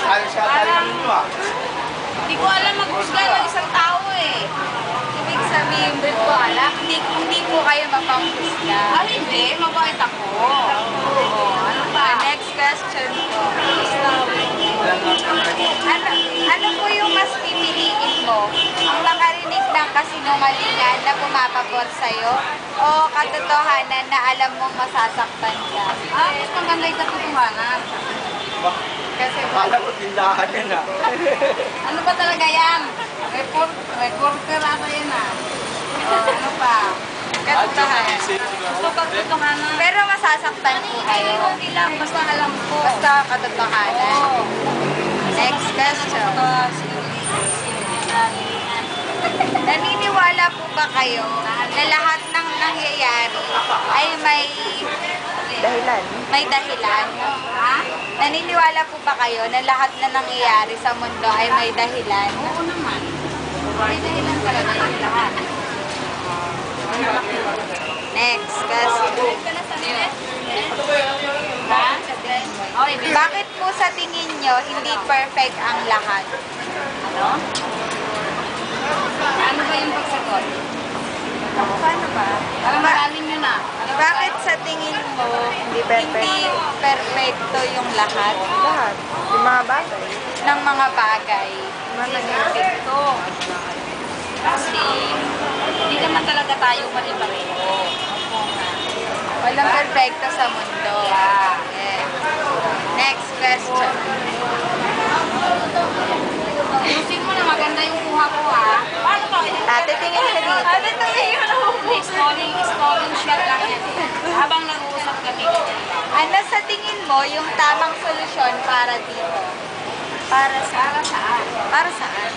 Parang, hindi ko alam maghusga ng isang tao eh. Ibig sabihin, hindi po kayo mapanghusga. Ah, hindi. Mabait ako. Ano pa? Next question po. Ano po yung mas pipiliin mo? Ang makarinig ng kasinungalingan na pumapabor sa'yo o katotohanan na alam mong masasaktan ka? Ah, mas maganda yung katotohanan. Kasi Kala ko tindahan yan ah. Ano ba talaga yan? Reporter ata yan ah. Ano pa? katotohanan. Gusto katotohanan. Pero masasaktan po kayo. Okay lang. Basta alam ko. Basta katotohanan. Next question. Naniniwala po ba kayo na lahat ng nangyayari ay may dahilan? Ha? Naniniwala po ba kayo na lahat na nangyayari sa mundo ay may dahilan? Oo naman. May dahilan talaga yung lahat. Next question. Ha? Bakit po sa tingin nyo hindi perfect ang lahat? Ano? Ano ba yung pagsagot? Paano ba? Parang malalim yun ah. Bakit sa tingin mo hindi perfecto yung lahat? Lahat. Yung mga bagay. Ng mga bagay? Perfecto. Kasi, hindi naman talaga tayo mali-pareho. Walang perfecto sa mundo. Yeah. Yeah. Next question. Ayusin mo na maganda yung kuha ko ha. Paano ba? Ate, tingin ka dito. Ate, tumingin na ako. Stalling shot lang yan. Habang nag-uusap kami. Ano sa tingin mo yung tamang solusyon para dito? Para saan? Para saan? Para saan?